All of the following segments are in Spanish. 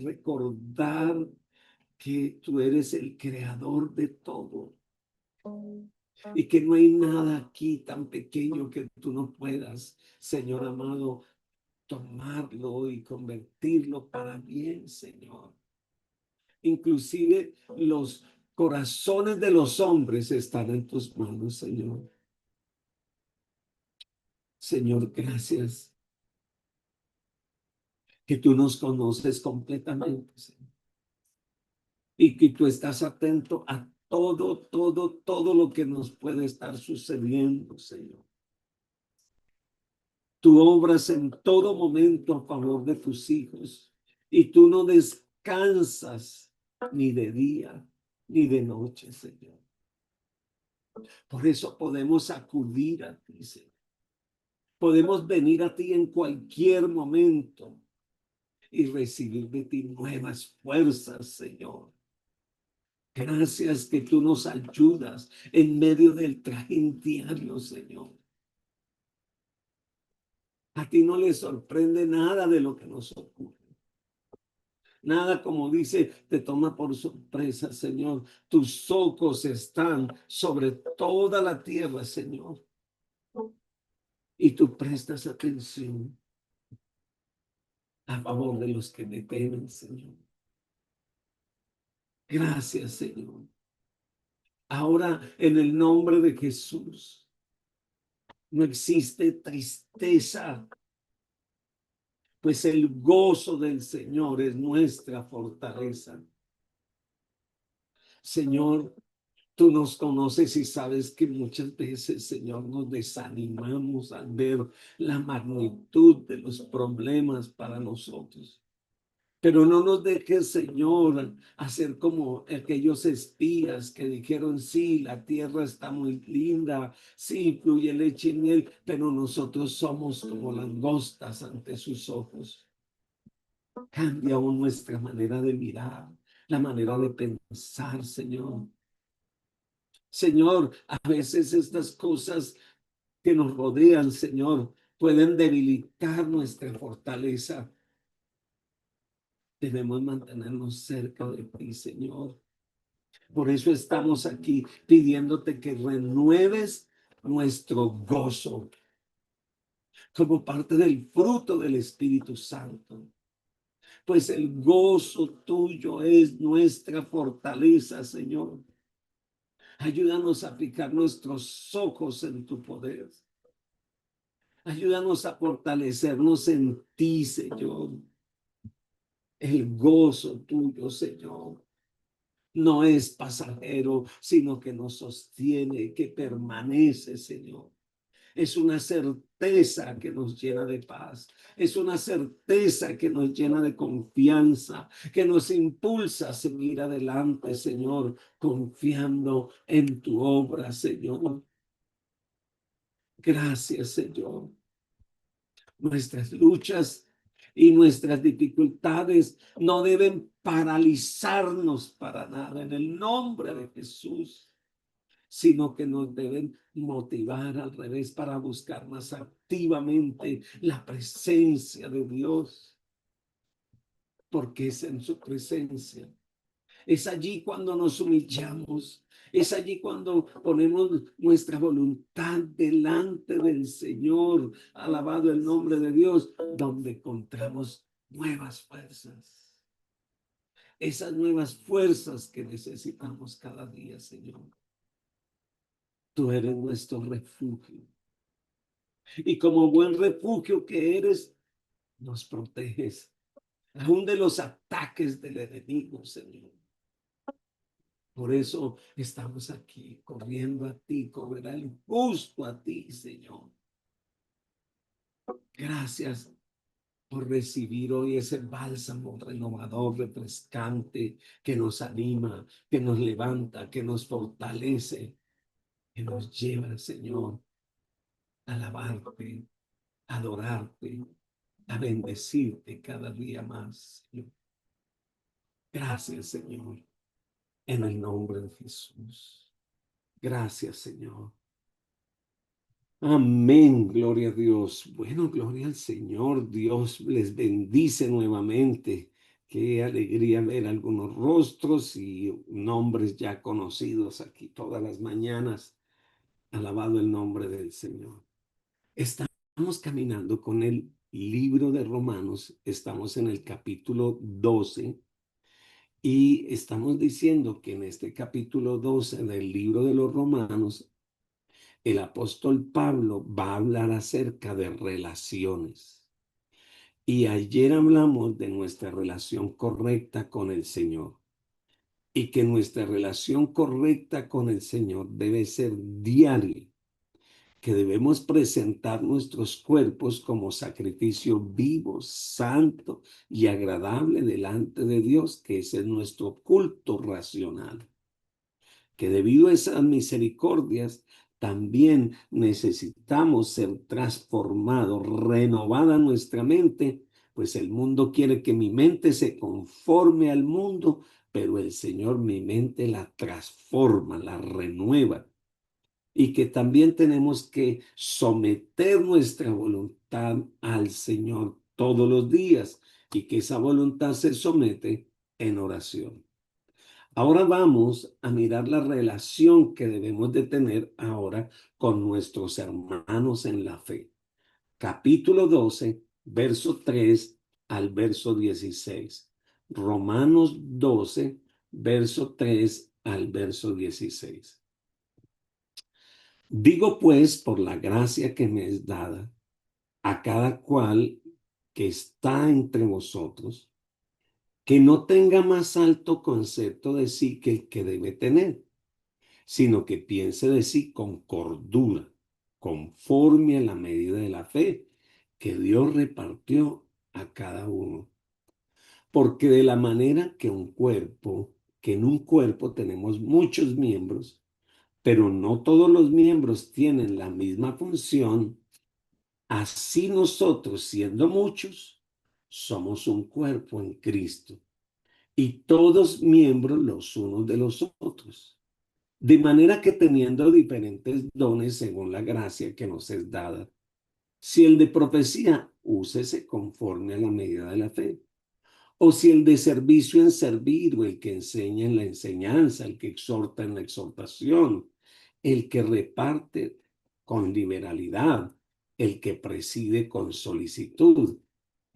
recordar que tú eres el creador de todo y que no hay nada aquí tan pequeño que tú no puedas, Señor amado, tomarlo y convertirlo para bien, Señor. Inclusive los corazones de los hombres están en tus manos, Señor. Señor, gracias que tú nos conoces completamente, Señor, y que tú estás atento a todo lo que nos puede estar sucediendo, Señor. Tú obras en todo momento a favor de tus hijos y tú no descansas ni de día ni de noche, Señor. Por eso podemos acudir a ti, Señor. Podemos venir a ti en cualquier momento y recibir de ti nuevas fuerzas, Señor. Gracias que tú nos ayudas en medio del trajín diario, Señor. A ti no le sorprende nada de lo que nos ocurre. Nada, como dice, te toma por sorpresa, Señor. Tus ojos están sobre toda la tierra, Señor. Y tú prestas atención a favor de los que me temen, Señor. Gracias, Señor. Ahora, en el nombre de Jesús, no existe tristeza, pues el gozo del Señor es nuestra fortaleza. Señor, tú nos conoces y sabes que muchas veces, Señor, nos desanimamos al ver la magnitud de los problemas para nosotros. Pero no nos dejes, Señor, hacer como aquellos espías que dijeron, sí, la tierra está muy linda, sí, fluye leche y miel, pero nosotros somos como langostas ante sus ojos. Cambia aún nuestra manera de mirar, la manera de pensar, Señor. Señor, a veces estas cosas que nos rodean, Señor, pueden debilitar nuestra fortaleza. Debemos mantenernos cerca de ti, Señor. Por eso estamos aquí pidiéndote que renueves nuestro gozo como parte del fruto del Espíritu Santo. Pues el gozo tuyo es nuestra fortaleza, Señor. Ayúdanos a fijar nuestros ojos en tu poder. Ayúdanos a fortalecernos en ti, Señor. El gozo tuyo, Señor, no es pasajero, sino que nos sostiene, que permanece, Señor. Es una certeza que nos llena de paz. Es una certeza que nos llena de confianza, que nos impulsa a seguir adelante, Señor, confiando en tu obra, Señor. Gracias, Señor. Nuestras luchas y nuestras dificultades no deben paralizarnos para nada en el nombre de Jesús, sino que nos deben motivar al revés para buscar más activamente la presencia de Dios, porque es en su presencia. Es allí cuando nos humillamos. Es allí cuando ponemos nuestra voluntad delante del Señor, alabado el nombre de Dios, donde encontramos nuevas fuerzas. Esas nuevas fuerzas que necesitamos cada día, Señor. Tú eres nuestro refugio. Y como buen refugio que eres, nos proteges aún de los ataques del enemigo, Señor. Por eso estamos aquí, corriendo a ti, correr al justo a ti, Señor. Gracias por recibir hoy ese bálsamo renovador, refrescante, que nos anima, que nos levanta, que nos fortalece, que nos lleva, Señor, a alabarte, a adorarte, a bendecirte cada día más, Señor. Gracias, Señor, en el nombre de Jesús. Gracias, Señor. Amén, gloria a Dios. Bueno, gloria al Señor. Dios les bendice nuevamente. Qué alegría ver algunos rostros y nombres ya conocidos aquí todas las mañanas. Alabado el nombre del Señor. Estamos caminando con el libro de Romanos. Estamos en el capítulo 12 y estamos diciendo que en este capítulo 12 del libro de los Romanos, el apóstol Pablo va a hablar acerca de relaciones. Y ayer hablamos de nuestra relación correcta con el Señor y que nuestra relación correcta con el Señor debe ser diaria, que debemos presentar nuestros cuerpos como sacrificio vivo, santo y agradable delante de Dios, que ese es nuestro culto racional. Que debido a esas misericordias también necesitamos ser transformados, renovada nuestra mente, pues el mundo quiere que mi mente se conforme al mundo, pero el Señor mi mente la transforma, la renueva. Y que también tenemos que someter nuestra voluntad al Señor todos los días y que esa voluntad se somete en oración. Ahora vamos a mirar la relación que debemos de tener ahora con nuestros hermanos en la fe. Capítulo 12, verso 3 al verso 16. Romanos 12, verso 3 al verso 16. Digo pues, por la gracia que me es dada, a cada cual que está entre vosotros, que no tenga más alto concepto de sí que el que debe tener, sino que piense de sí con cordura, conforme a la medida de la fe que Dios repartió a cada uno. Porque de la manera que en un cuerpo tenemos muchos miembros, pero no todos los miembros tienen la misma función, así nosotros, siendo muchos, somos un cuerpo en Cristo y todos miembros los unos de los otros. De manera que teniendo diferentes dones según la gracia que nos es dada, si el de profecía, úsese conforme a la medida de la fe. O si el de servicio en servir, o el que enseña en la enseñanza, el que exhorta en la exhortación, el que reparte con liberalidad, el que preside con solicitud,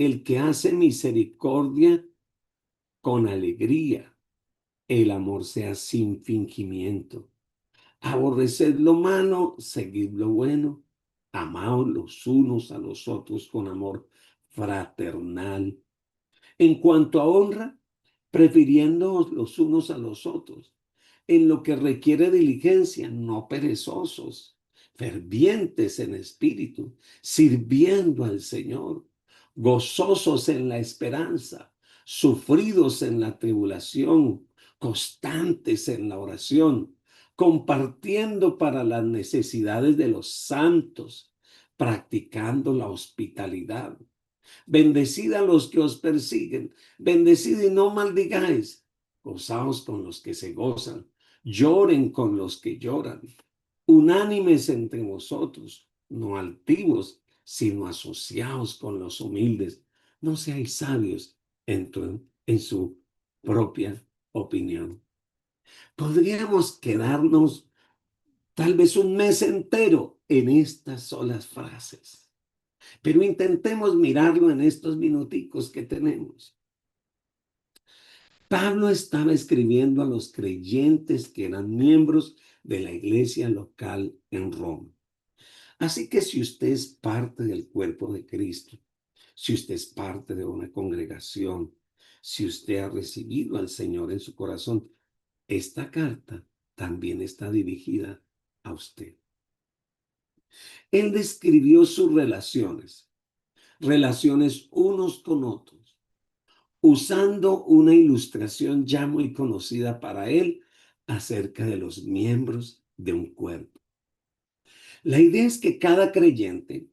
el que hace misericordia con alegría, el amor sea sin fingimiento. Aborreced lo malo, seguid lo bueno, amaos los unos a los otros con amor fraternal. En cuanto a honra, prefiriéndoos los unos a los otros, en lo que requiere diligencia, no perezosos, fervientes en espíritu, sirviendo al Señor, gozosos en la esperanza, sufridos en la tribulación, constantes en la oración, compartiendo para las necesidades de los santos, practicando la hospitalidad. Bendecid a los que os persiguen, bendecid y no maldigáis. Gozaos con los que se gozan, lloren con los que lloran. Unánimes entre vosotros, no altivos, sino asociados con los humildes. No seáis sabios en su propia opinión. Podríamos quedarnos tal vez un mes entero en estas solas frases. Pero intentemos mirarlo en estos minuticos que tenemos. Pablo estaba escribiendo a los creyentes que eran miembros de la iglesia local en Roma. Así que si usted es parte del cuerpo de Cristo, si usted es parte de una congregación, si usted ha recibido al Señor en su corazón, esta carta también está dirigida a usted. Él describió sus relaciones unos con otros, usando una ilustración ya muy conocida para él acerca de los miembros de un cuerpo. La idea es que cada creyente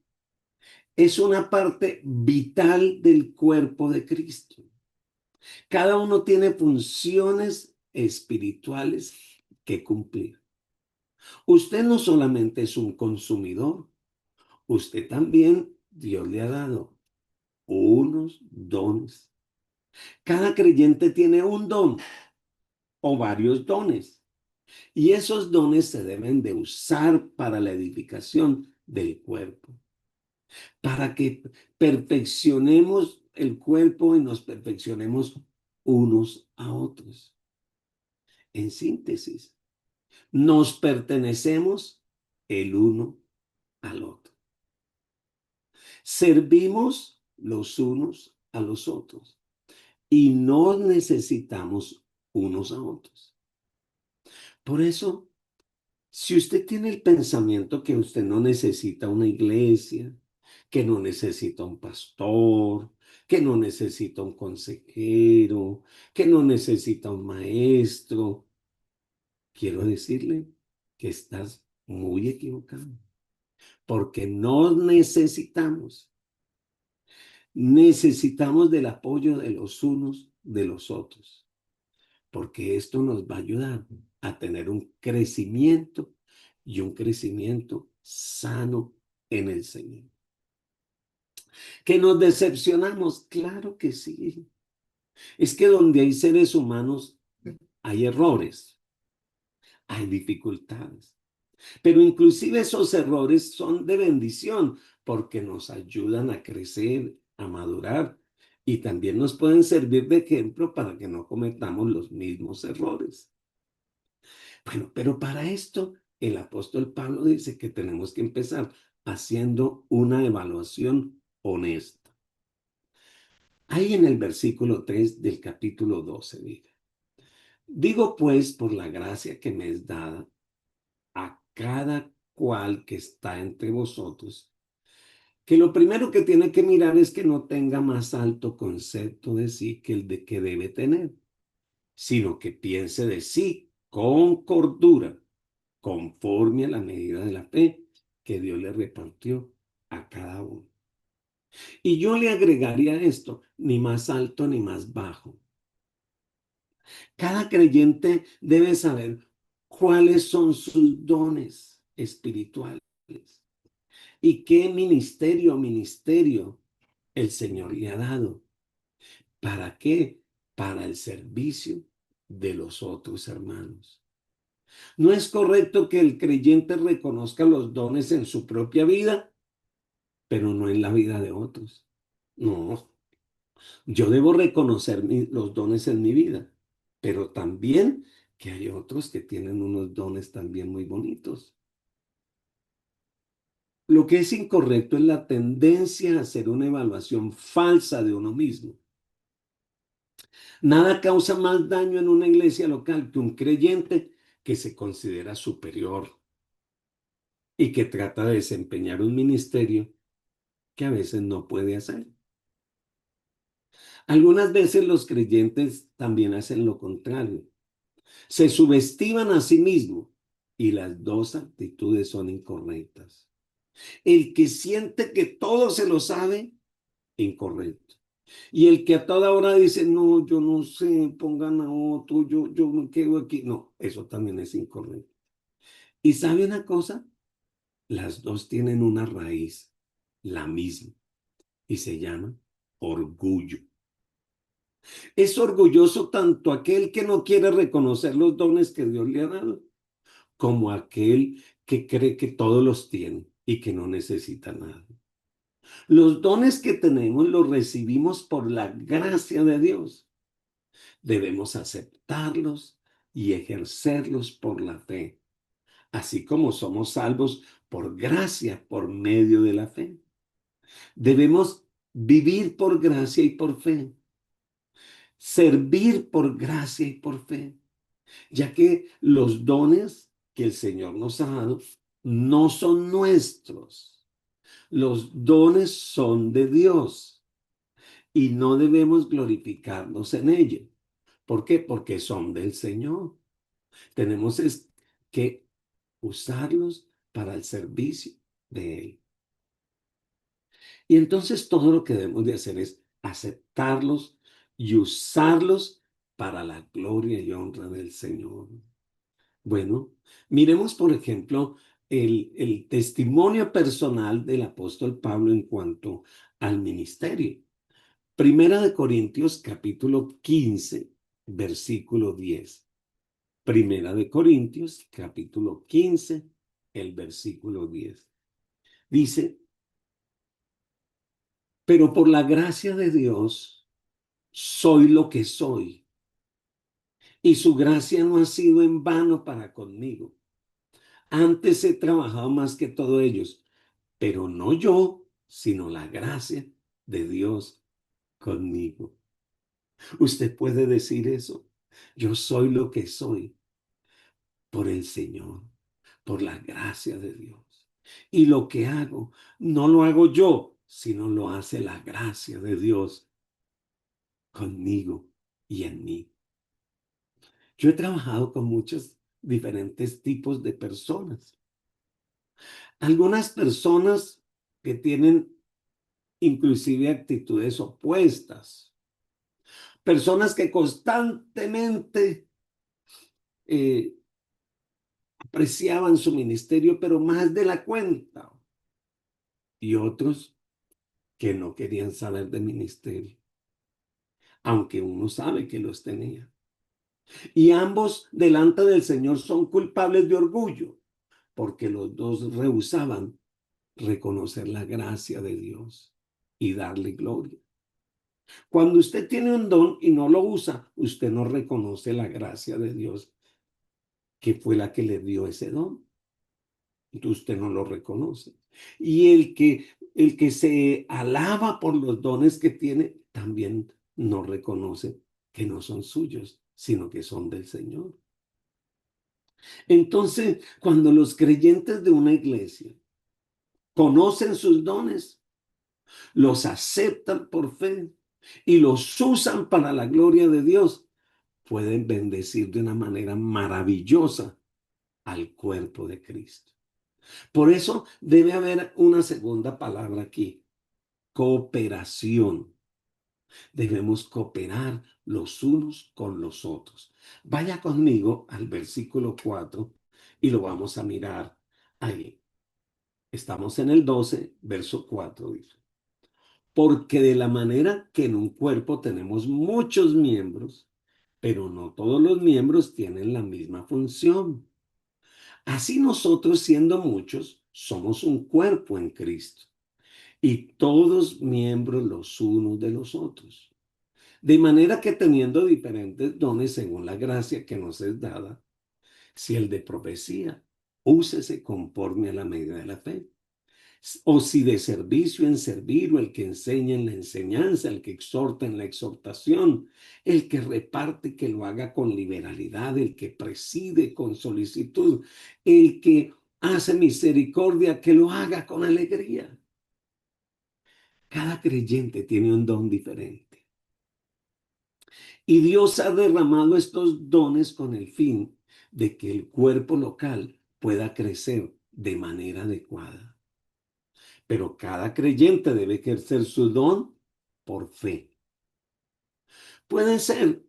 es una parte vital del cuerpo de Cristo. Cada uno tiene funciones espirituales que cumplir. Usted no solamente es un consumidor, usted también, Dios le ha dado unos dones. Cada creyente tiene un don o varios dones y esos dones se deben de usar para la edificación del cuerpo, para que perfeccionemos el cuerpo y nos perfeccionemos unos a otros. En síntesis, nos pertenecemos el uno al otro. Servimos los unos a los otros y nos necesitamos unos a otros. Por eso, si usted tiene el pensamiento que usted no necesita una iglesia, que no necesita un pastor, que no necesita un consejero, que no necesita un maestro, quiero decirle que estás muy equivocado, porque no necesitamos. Necesitamos del apoyo de los unos de los otros, porque esto nos va a ayudar a tener un crecimiento y un crecimiento sano en el Señor. ¿Que nos decepcionamos? Claro que sí. Es que donde hay seres humanos hay errores, hay dificultades. Pero inclusive esos errores son de bendición porque nos ayudan a crecer, a madurar y también nos pueden servir de ejemplo para que no cometamos los mismos errores. Bueno, pero para esto el apóstol Pablo dice que tenemos que empezar haciendo una evaluación honesta. Ahí en el versículo 3 del capítulo 12 dice, digo pues por la gracia que me es dada a cada cual que está entre vosotros, que lo primero que tiene que mirar es que no tenga más alto concepto de sí que el de que debe tener, sino que piense de sí con cordura, conforme a la medida de la fe que Dios le repartió a cada uno. Y yo le agregaría esto, ni más alto ni más bajo. Cada creyente debe saber cuáles son sus dones espirituales y qué ministerio el Señor le ha dado. ¿Para qué? Para el servicio de los otros hermanos. No es correcto que el creyente reconozca los dones en su propia vida, pero no en la vida de otros. No, yo debo reconocer los dones en mi vida, pero también que hay otros que tienen unos dones también muy bonitos. Lo que es incorrecto es la tendencia a hacer una evaluación falsa de uno mismo. Nada causa más daño en una iglesia local que un creyente que se considera superior y que trata de desempeñar un ministerio que a veces no puede hacer. Algunas veces los creyentes también hacen lo contrario. Se subestiman a sí mismos y las dos actitudes son incorrectas. El que siente que todo se lo sabe, incorrecto. Y el que a toda hora dice, no, yo no sé, pongan a otro, yo me quedo aquí. No, eso también es incorrecto. ¿Y sabe una cosa? Las dos tienen una raíz, la misma, y se llama orgullo. Es orgulloso tanto aquel que no quiere reconocer los dones que Dios le ha dado, como aquel que cree que todos los tiene y que no necesita nada. Los dones que tenemos los recibimos por la gracia de Dios. Debemos aceptarlos y ejercerlos por la fe, así como somos salvos por gracia, por medio de la fe. Debemos vivir por gracia y por fe, servir por gracia y por fe, ya que los dones que el Señor nos ha dado no son nuestros. Los dones son de Dios y no debemos glorificarnos en ellos. ¿Por qué? Porque son del Señor. Tenemos que usarlos para el servicio de Él. Y entonces todo lo que debemos de hacer es aceptarlos y usarlos para la gloria y honra del Señor. Bueno, miremos por ejemplo el testimonio personal del apóstol Pablo en cuanto al ministerio. Primera de Corintios, capítulo 15, versículo 10. Primera de Corintios, capítulo 15, el versículo 10. Dice, pero por la gracia de Dios soy lo que soy, y su gracia no ha sido en vano para conmigo. Antes he trabajado más que todos ellos, pero no yo, sino la gracia de Dios conmigo. Usted puede decir eso. Yo soy lo que soy por el Señor, por la gracia de Dios. Y lo que hago, no lo hago yo, sino lo hace la gracia de Dios conmigo y en mí. Yo he trabajado con muchos diferentes tipos de personas. Algunas personas que tienen inclusive actitudes opuestas. Personas que constantemente eh, apreciaban su ministerio, pero más de la cuenta. Y otros que no querían saber de ministerio, aunque uno sabe que los tenía. Y ambos delante del Señor son culpables de orgullo, porque los dos rehusaban reconocer la gracia de Dios y darle gloria. Cuando usted tiene un don y no lo usa, usted no reconoce la gracia de Dios, que fue la que le dio ese don. Entonces usted no lo reconoce. Y el que se alaba por los dones que tiene, también no reconoce que no son suyos, sino que son del Señor. Entonces, cuando los creyentes de una iglesia conocen sus dones, los aceptan por fe y los usan para la gloria de Dios, pueden bendecir de una manera maravillosa al cuerpo de Cristo. Por eso debe haber una segunda palabra aquí: cooperación. Debemos cooperar los unos con los otros. Vaya conmigo al versículo 4 y lo vamos a mirar ahí. Estamos en el 12, verso 4, dice. Porque de la manera que en un cuerpo tenemos muchos miembros, pero no todos los miembros tienen la misma función. Así nosotros, siendo muchos, somos un cuerpo en Cristo y todos miembros los unos de los otros. De manera que teniendo diferentes dones según la gracia que nos es dada, si el de profecía, úsese conforme a la medida de la fe. O si de servicio en servir, o el que enseña en la enseñanza, el que exhorta en la exhortación, el que reparte que lo haga con liberalidad, el que preside con solicitud, el que hace misericordia que lo haga con alegría. Cada creyente tiene un don diferente. Y Dios ha derramado estos dones con el fin de que el cuerpo local pueda crecer de manera adecuada. Pero cada creyente debe ejercer su don por fe. Puede ser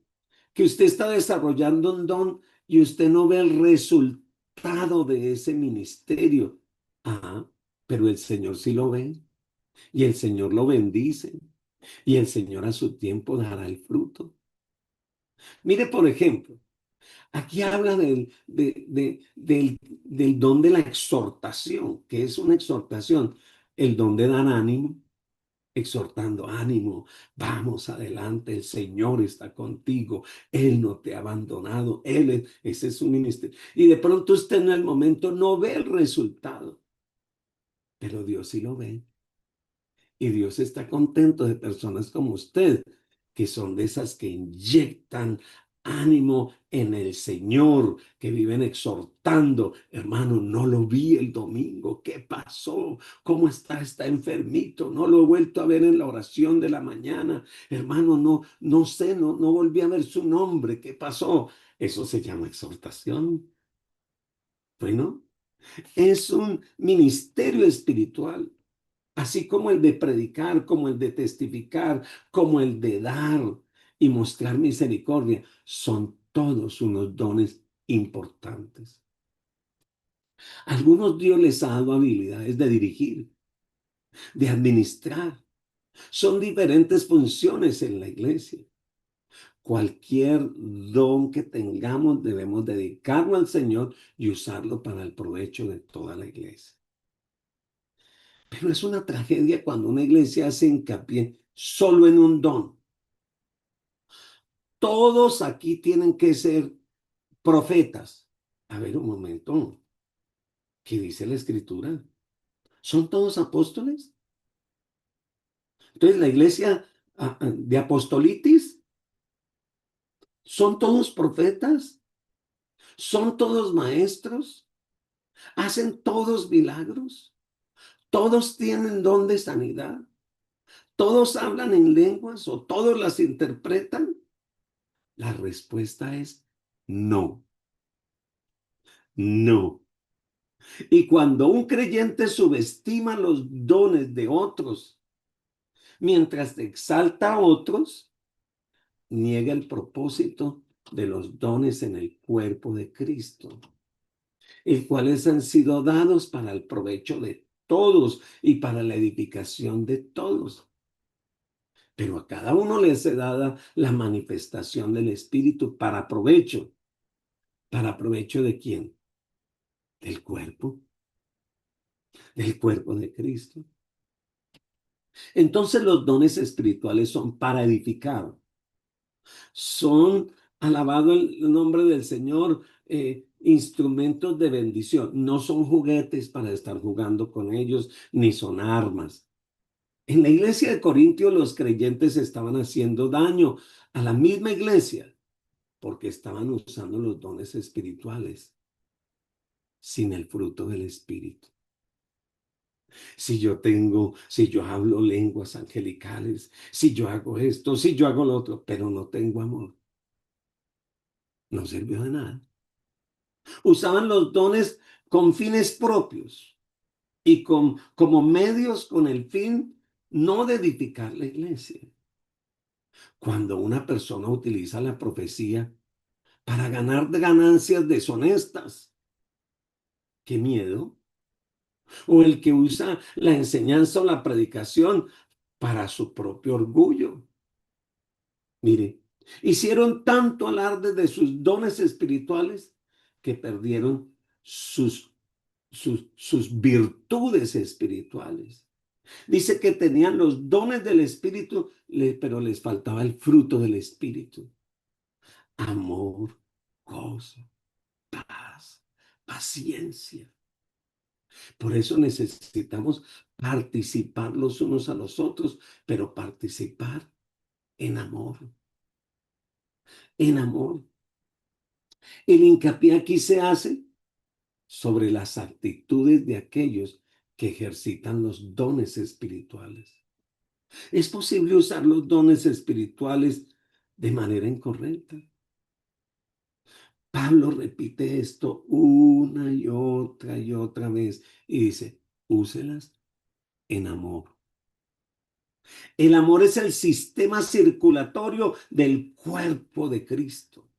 que usted está desarrollando un don y usted no ve el resultado de ese ministerio. Ajá, pero el Señor sí lo ve y el Señor lo bendice y el Señor a su tiempo dará el fruto. Mire, por ejemplo, aquí habla del don de la exhortación. ¿Que es una exhortación? El don de dar ánimo, exhortando: ánimo, vamos adelante, el Señor está contigo, Él no te ha abandonado, ese es su ministerio. Y de pronto usted en el momento no ve el resultado, pero Dios sí lo ve. Y Dios está contento de personas como usted, que son de esas que inyectan ánimo en el Señor, que viven exhortando. Hermano, no lo vi el domingo. ¿Qué pasó? ¿Cómo está? Está enfermito. No lo he vuelto a ver en la oración de la mañana. Hermano, no sé, no volví a ver su nombre. ¿Qué pasó? Eso se llama exhortación. Bueno, es un ministerio espiritual. Así como el de predicar, como el de testificar, como el de dar y mostrar misericordia, son todos unos dones importantes. Algunos Dios les ha dado habilidades de dirigir, de administrar, Son diferentes funciones en la iglesia. Cualquier don que tengamos debemos dedicarlo al Señor y usarlo para el provecho de toda la iglesia. Pero es una tragedia cuando una iglesia hace hincapié solo en un don. Todos aquí tienen que ser profetas. A ver un momento, ¿qué dice la Escritura? ¿Son todos apóstoles? Entonces la iglesia de apostolitis, ¿son todos profetas? ¿Son todos maestros? ¿Hacen todos milagros? ¿Todos tienen don de sanidad? ¿Todos hablan en lenguas o todos las interpretan? La respuesta es no, no. Y cuando un creyente subestima los dones de otros mientras exalta a otros, niega el propósito de los dones en el cuerpo de Cristo, el cuales han sido dados para el provecho de todos y para la edificación de todos. Pero a cada uno le es dada la manifestación del Espíritu para provecho. ¿Para provecho de quién? Del cuerpo de Cristo. Entonces los dones espirituales son para edificar, son, alabado el nombre del Señor, instrumentos de bendición. No son juguetes para estar jugando con ellos, ni son armas. En la iglesia de Corintios los creyentes estaban haciendo daño a la misma iglesia porque estaban usando los dones espirituales sin el fruto del Espíritu. Si yo hablo lenguas angelicales, si yo hago esto, si yo hago lo otro, pero no tengo amor, no sirvió de nada. Usaban los dones con fines propios y como medios con el fin no de edificar la iglesia. Cuando una persona utiliza la profecía para ganar ganancias deshonestas, qué miedo. O el que usa la enseñanza o la predicación para su propio orgullo. Mire, hicieron tanto alarde de sus dones espirituales que perdieron sus virtudes espirituales. Dice que tenían los dones del Espíritu, pero les faltaba el fruto del Espíritu. Amor, gozo, paz, paciencia. Por eso necesitamos participar los unos a los otros, pero participar en amor, en amor. El hincapié aquí se hace sobre las actitudes de aquellos que ejercitan los dones espirituales. Es posible usar los dones espirituales de manera incorrecta. Pablo repite esto una y otra vez y dice, úselas en amor. El amor es el sistema circulatorio del cuerpo de Cristo,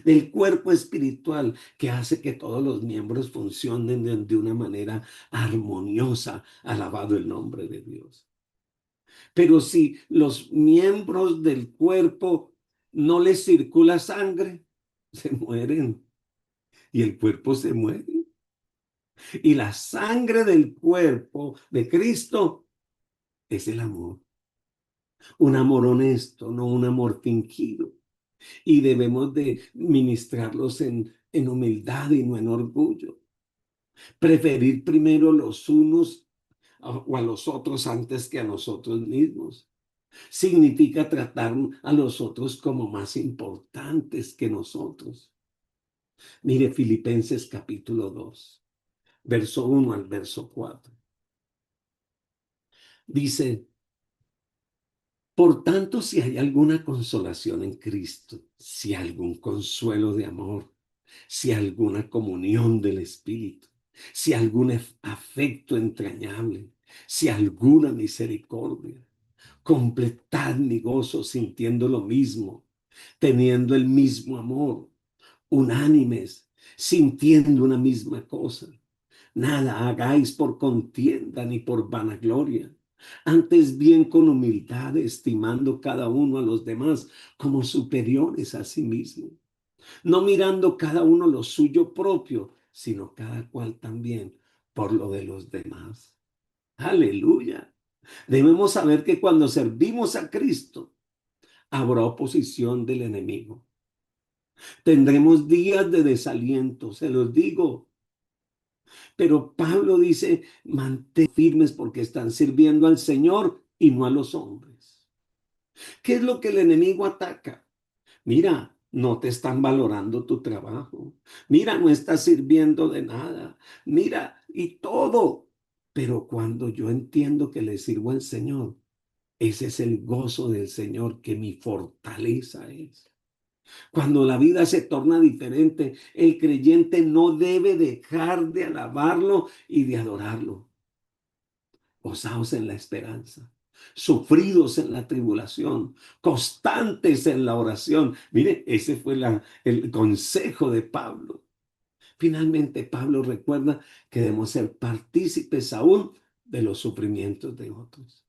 del cuerpo espiritual que hace que todos los miembros funcionen de una manera armoniosa, alabado el nombre de Dios. Pero si los miembros del cuerpo no les circula sangre, se mueren y el cuerpo se muere. Y la sangre del cuerpo de Cristo es el amor. Un amor honesto, no un amor fingido. Y debemos de ministrarlos en humildad y no en orgullo. Preferir primero los unos o a los otros antes que a nosotros mismos. Significa tratar a los otros como más importantes que nosotros. Mire Filipenses capítulo 2, verso 1 al verso 4. Dice, por tanto, si hay alguna consolación en Cristo, si algún consuelo de amor, si alguna comunión del Espíritu, si algún afecto entrañable, si alguna misericordia, completad mi gozo sintiendo lo mismo, teniendo el mismo amor, unánimes, sintiendo una misma cosa. Nada hagáis por contienda ni por vanagloria, Antes bien con humildad, estimando cada uno a los demás como superiores a sí mismo, no mirando cada uno lo suyo propio, sino cada cual también por lo de los demás. Aleluya. Debemos saber que cuando servimos a Cristo, habrá oposición del enemigo. Tendremos días de desaliento, se los digo. Pero Pablo dice, mantén firmes porque están sirviendo al Señor y no a los hombres. ¿Qué es lo que el enemigo ataca? Mira, no te están valorando tu trabajo. Mira, no estás sirviendo de nada. Mira, y todo. Pero cuando yo entiendo que le sirvo al Señor, ese es el gozo del Señor que mi fortaleza es. Cuando la vida se torna diferente, el creyente no debe dejar de alabarlo y de adorarlo. Gozaos en la esperanza, sufridos en la tribulación, constantes en la oración. Mire, ese fue el consejo de Pablo. Finalmente, Pablo recuerda que debemos ser partícipes aún de los sufrimientos de otros.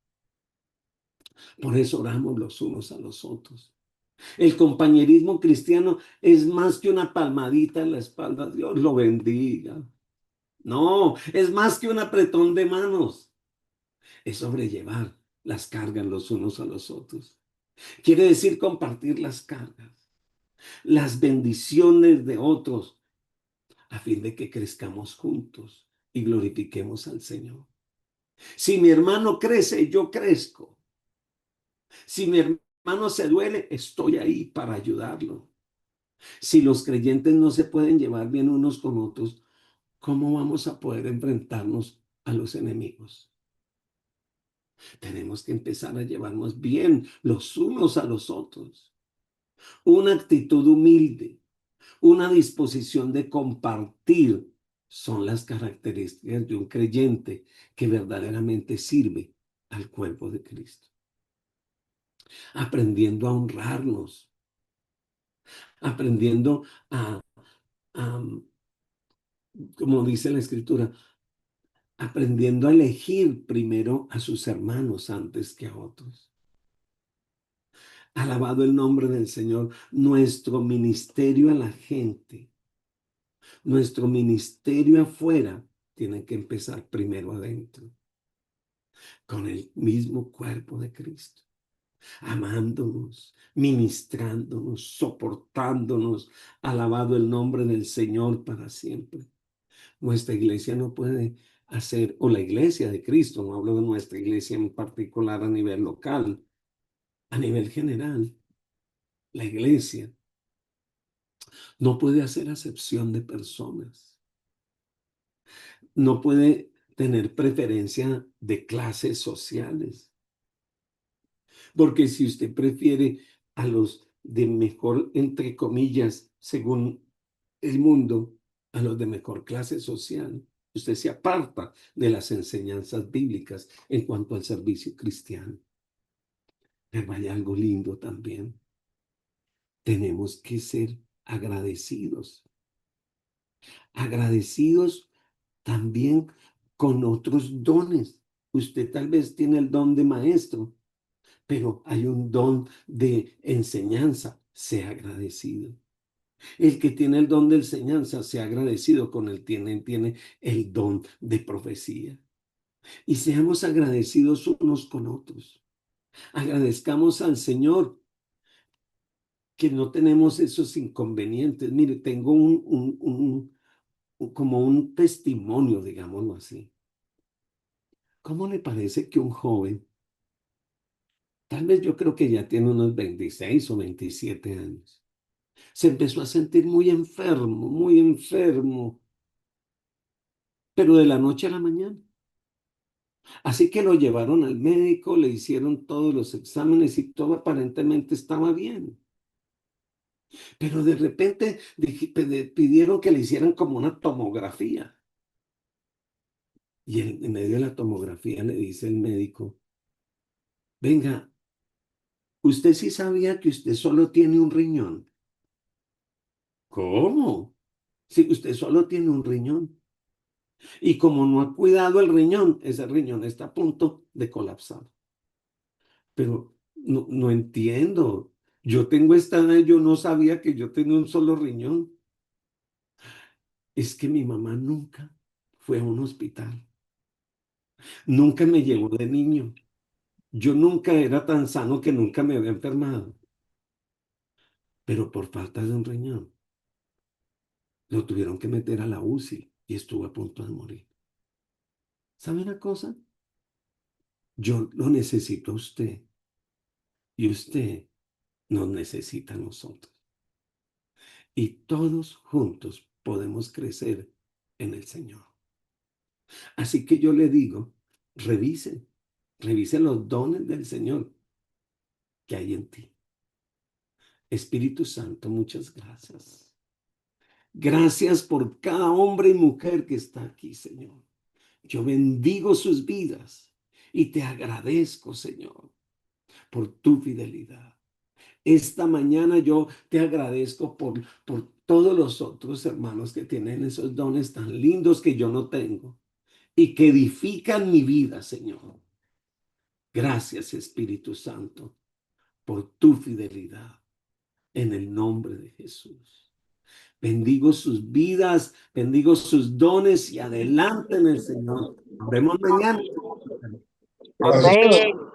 Por eso oramos los unos a los otros. El compañerismo cristiano es más que una palmadita en la espalda. Dios lo bendiga. No, es más que un apretón de manos. Es sobrellevar las cargas los unos a los otros. Quiere decir compartir las cargas, las bendiciones de otros, a fin de que crezcamos juntos y glorifiquemos al Señor. Si mi hermano crece, yo crezco. Si mi hermano se duele, estoy ahí para ayudarlo. Si los creyentes no se pueden llevar bien unos con otros, ¿cómo vamos a poder enfrentarnos a los enemigos? Tenemos que empezar a llevarnos bien los unos a los otros. Una actitud humilde, una disposición de compartir son las características de un creyente que verdaderamente sirve al cuerpo de Cristo. Aprendiendo a honrarnos, aprendiendo a como dice la Escritura, aprendiendo a elegir primero a sus hermanos antes que a otros. Alabado el nombre del Señor. Nuestro ministerio a la gente, nuestro ministerio afuera, tiene que empezar primero adentro, con el mismo cuerpo de Cristo, amándonos, ministrándonos, soportándonos. Alabado el nombre del Señor para siempre. Nuestra iglesia no puede hacer, o la iglesia de Cristo, no hablo de nuestra iglesia en particular a nivel local, a nivel general, la iglesia no puede hacer acepción de personas, no puede tener preferencia de clases sociales, porque si usted prefiere a los de mejor, entre comillas, según el mundo, a los de mejor clase social, usted se aparta de las enseñanzas bíblicas en cuanto al servicio cristiano. Pero hay algo lindo también. Tenemos que ser agradecidos. Agradecidos también con otros dones. Usted tal vez tiene el don de maestro, pero hay un don de enseñanza. Sea agradecido. El que tiene el don de enseñanza, sea agradecido con el tiene el don de profecía. Y seamos agradecidos unos con otros. Agradezcamos al Señor que no tenemos esos inconvenientes. Mire, tengo como un testimonio, digámoslo así. ¿Cómo le parece que un joven, tal vez yo creo que ya tiene unos 26 o 27 años, se empezó a sentir muy enfermo, pero de la noche a la mañana? Así que lo llevaron al médico, le hicieron todos los exámenes y todo aparentemente estaba bien. Pero de repente pidieron que le hicieran como una tomografía. Y en medio de la tomografía le dice el médico, venga, ¿usted sí sabía que usted solo tiene un riñón? ¿Cómo? Sí, usted solo tiene un riñón. Y como no ha cuidado el riñón, ese riñón está a punto de colapsar. Pero no entiendo. Yo tengo esta edad, yo no sabía que yo tenía un solo riñón. Es que mi mamá nunca fue a un hospital. Nunca me llevó de niño. Yo nunca era tan sano que nunca me había enfermado. Pero por falta de un riñón, lo tuvieron que meter a la UCI y estuvo a punto de morir. ¿Sabe una cosa? Yo lo necesito a usted y usted nos necesita a nosotros. Y todos juntos podemos crecer en el Señor. Así que yo le digo, revise, revise los dones del Señor que hay en ti. Espíritu Santo, muchas gracias. Gracias por cada hombre y mujer que está aquí, Señor. Yo bendigo sus vidas y te agradezco, Señor, por tu fidelidad. Esta mañana yo te agradezco por todos los otros hermanos que tienen esos dones tan lindos que yo no tengo y que edifican mi vida, Señor. Gracias, Espíritu Santo, por tu fidelidad en el nombre de Jesús. Bendigo sus vidas, bendigo sus dones y adelante en el Señor. Nos vemos mañana. Amén.